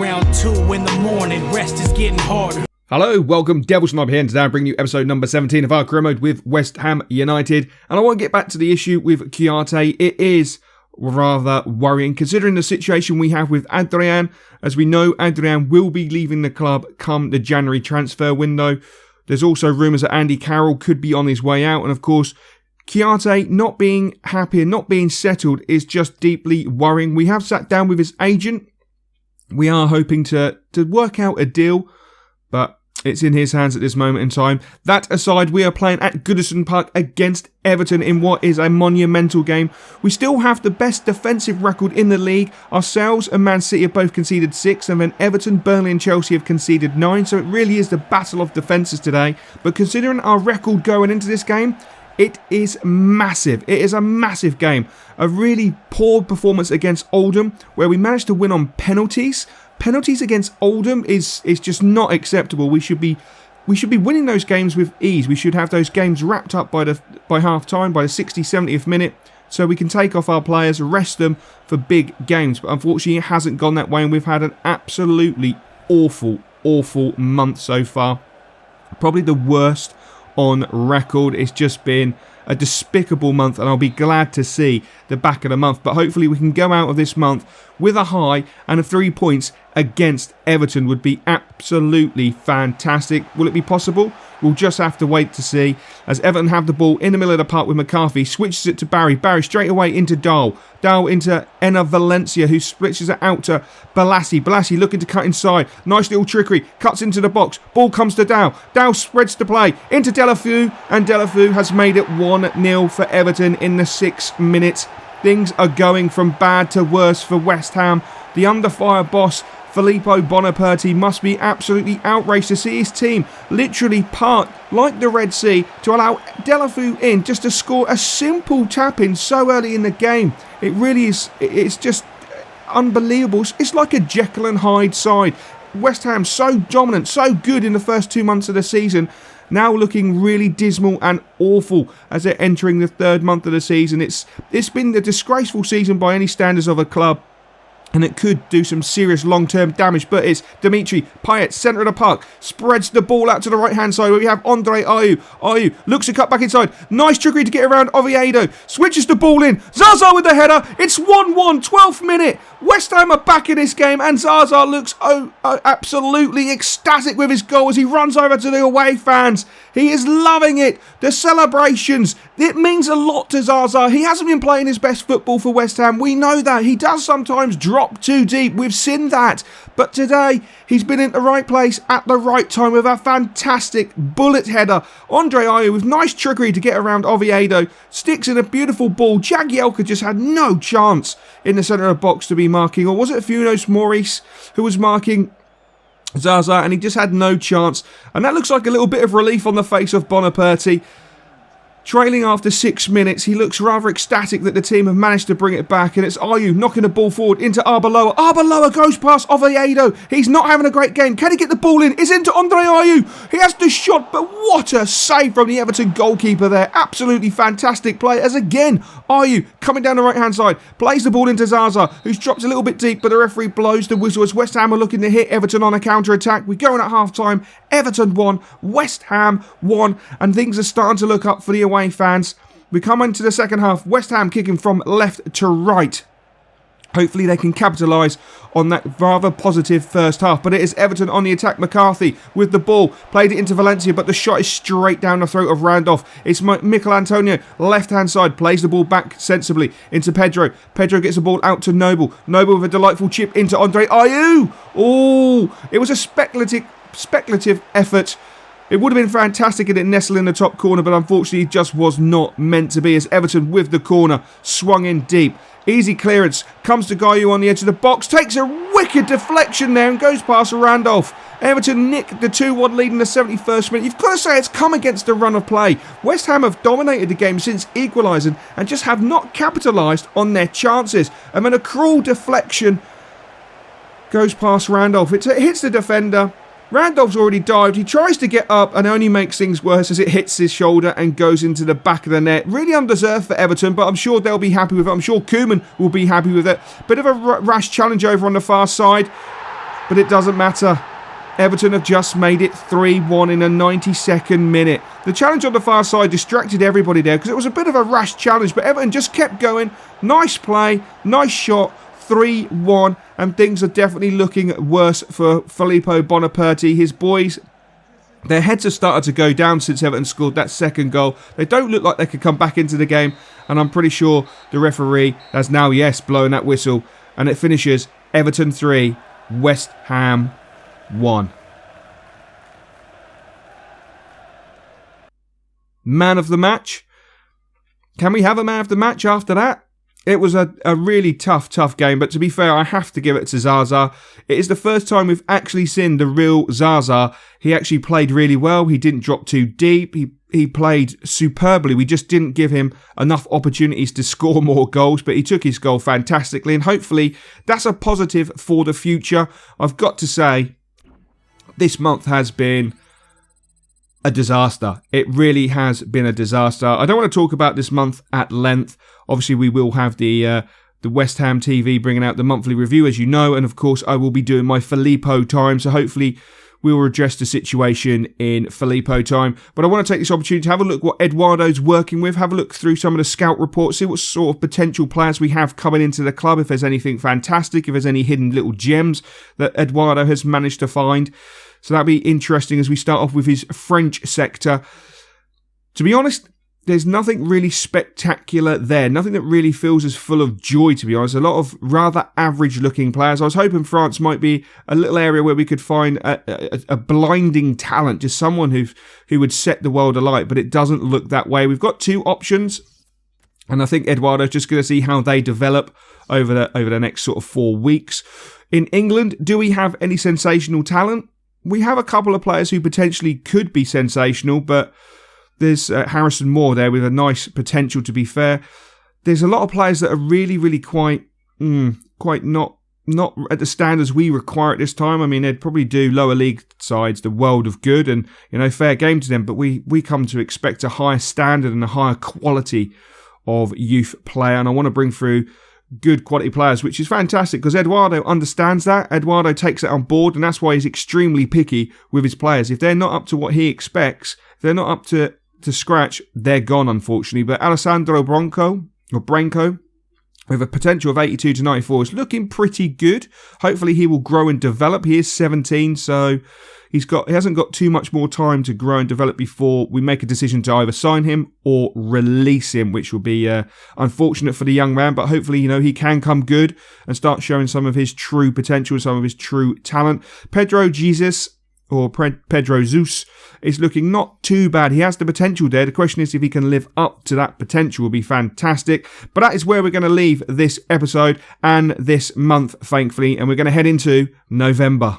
Around 2 in the morning, rest is getting harder. Hello, welcome, Devil Sniper here, and today I'm bringing you episode number 17 of our career mode with West Ham United. And I want to get back to the issue with Kare. It is rather worrying, considering the situation we have with Adrian. As we know, Adrian will be leaving the club come the January transfer window. There's also rumours that Andy Carroll could be on his way out, and of course, Kare not being happy and not being settled is just deeply worrying. We have sat down with his agent. We are hoping to work out a deal, but it's in his hands at this moment in time. That aside, we are playing at Goodison Park against Everton in what is a monumental game. We still have the best defensive record in the league. Ourselves and Man City have both conceded 6, and then Everton, Burnley and Chelsea have conceded 9. So it really is the battle of defences today. But considering our record going into this game, it is massive. It is a massive game. A really poor performance against Oldham, where we managed to win on penalties. Penalties against Oldham is just not acceptable. We should be winning those games with ease. We should have those games wrapped up by half time, by the 60th, 70th minute, so we can take off our players, rest them for big games. But unfortunately, it hasn't gone that way, and we've had an absolutely awful month so far. Probably the worst on record. It's just been a despicable month, and I'll be glad to see the back of the month. But hopefully we can go out of this month with a high, and a 3 points against Everton would be absolutely fantastic. Will it be possible? We'll just have to wait to see. As Everton have the ball in the middle of the park with McCarthy, switches it to Barry. Barry straight away into Dahl. Dahl into Enna Valencia, who switches it out to Balassi. Balassi looking to cut inside. Nice little trickery. Cuts into the box. Ball comes to Dahl. Dahl spreads the play into Delafeu, and Delafeu has made it 1-0 for Everton in the 6 minutes. Things are going from bad to worse for West Ham. The under-fire boss, Filippo Bonaperti, must be absolutely outraged to see his team literally part like the Red Sea to allow Delafeu in just to score a simple tap-in so early in the game. It really is, it's just unbelievable. It's like a Jekyll and Hyde side. West Ham so dominant, so good in the first 2 months of the season, now looking really dismal and awful as they're entering the 3rd month of the season. It's been a disgraceful season by any standards of a club, and it could do some serious long-term damage. But it's Dimitri Payet, centre of the park, spreads the ball out to the right-hand side where we have Andre Ayew. Ayew looks to cut back inside. Nice trickery to get around Oviedo. Switches the ball in. Zaza with the header. It's 1-1, 12th minute. West Ham are back in this game, and Zaza looks absolutely ecstatic with his goal as he runs over to the away fans. He is loving it. The celebrations. It means a lot to Zaza. He hasn't been playing his best football for West Ham. We know that. He does sometimes drop too deep. We've seen that. But today, he's been in the right place at the right time with a fantastic bullet header. Andre Ayew with nice trickery to get around Oviedo. Sticks in a beautiful ball. Jagielka just had no chance in the centre of the box to be marking. Or was it Funes Maurice who was marking Zaza, and he just had no chance. And that looks like a little bit of relief on the face of Bonaperti. Trailing after 6 minutes, he looks rather ecstatic that the team have managed to bring it back, and it's Ayew knocking the ball forward into Arbeloa. Arbeloa goes past Oviedo. He's not having a great game. Can he get the ball in? It's into Andre Ayew. He has the shot, but what a save from the Everton goalkeeper there. Absolutely fantastic play, as again, Ayew coming down the right-hand side, plays the ball into Zaza, who's dropped a little bit deep, but the referee blows the whistle as West Ham are looking to hit Everton on a counter-attack. We're going at half-time. Everton 1, West Ham 1, and things are starting to look up for the away fans. We come into the second half. West Ham kicking from left to right. Hopefully they can capitalise on that rather positive first half. But it is Everton on the attack. McCarthy with the ball. Played it into Valencia, but the shot is straight down the throat of Randolph. It's Mikel Antonio, left-hand side. Plays the ball back sensibly into Pedro. Pedro gets the ball out to Noble. Noble with a delightful chip into Andre Ayew. Oh, it was a speculative effort. It would have been fantastic if it nestled in the top corner, but unfortunately it just was not meant to be, as Everton with the corner swung in deep. Easy clearance, comes to Ayew on the edge of the box, takes a wicked deflection there and goes past Randolph. Everton nick the 2-1 lead in the 71st minute. You've got to say it's come against the run of play. West Ham have dominated the game since equalising and just have not capitalised on their chances. And then a cruel deflection goes past Randolph. It hits the defender. Randolph's already dived. He tries to get up and only makes things worse as it hits his shoulder and goes into the back of the net. Really undeserved for Everton, but I'm sure they'll be happy with it. I'm sure Koeman will be happy with it. Bit of a rash challenge over on the far side. but it doesn't matter. Everton have just made it 3-1 in a 92nd minute. The challenge on the far side distracted everybody there because it was a bit of a rash challenge, but Everton just kept going. Nice play, nice shot, 3-1, and things are definitely looking worse for Filippo Bonaperti. His boys, their heads have started to go down since Everton scored that second goal. They don't look like they could come back into the game, and I'm pretty sure the referee has now, yes, blown that whistle, and it finishes Everton 3, West Ham 1. Man of the match. Can we have a man of the match after that? It was a really tough game, but to be fair, I have to give it to Zaza. It is the first time we've actually seen the real Zaza. He actually played really well. He didn't drop too deep. He played superbly. We just didn't give him enough opportunities to score more goals, but he took his goal fantastically, and hopefully that's a positive for the future. I've got to say, this month has been a disaster. It really has been a disaster. I don't want to talk about this month at length. Obviously, we will have the West Ham TV bringing out the monthly review, as you know, and of course, I will be doing my Filippo time, so hopefully we will address the situation in Filippo time. But I want to take this opportunity to have a look what Eduardo's working with, have a look through some of the scout reports, see what sort of potential players we have coming into the club, if there's anything fantastic, if there's any hidden little gems that Eduardo has managed to find. So that'll be interesting as we start off with his French sector. To be honest, there's nothing really spectacular there. Nothing that really feels as full of joy, to be honest. A lot of rather average-looking players. I was hoping France might be a little area where we could find a blinding talent, just someone who would set the world alight, but it doesn't look that way. We've got two options, and I think Eduardo's just going to see how they develop over the next sort of 4 weeks. In England, do we have any sensational talent? We have a couple of players who potentially could be sensational, but there's Harrison Moore there with a nice potential, to be fair. There's a lot of players that are really, really quite not at the standards we require at this time. I mean, they'd probably do lower league sides the world of good, and fair game to them, but we come to expect a higher standard and a higher quality of youth player, and I want to bring through good quality players, which is fantastic because Eduardo understands that. Eduardo takes that on board, and that's why he's extremely picky with his players. If they're not up to what he expects, if they're not up to scratch, they're gone, unfortunately. But Alessandro Branco, with a potential of 82 to 94, is looking pretty good. Hopefully he will grow and develop. He is 17, so he hasn't got too much more time to grow and develop before we make a decision to either sign him or release him, which will be unfortunate for the young man, but hopefully, he can come good and start showing some of his true potential, some of his true talent. Pedro Jesus, or Pedro Zeus, is looking not too bad. He has the potential there. The question is if he can live up to that potential will be fantastic. But that is where we're going to leave this episode and this month, thankfully, and we're going to head into November.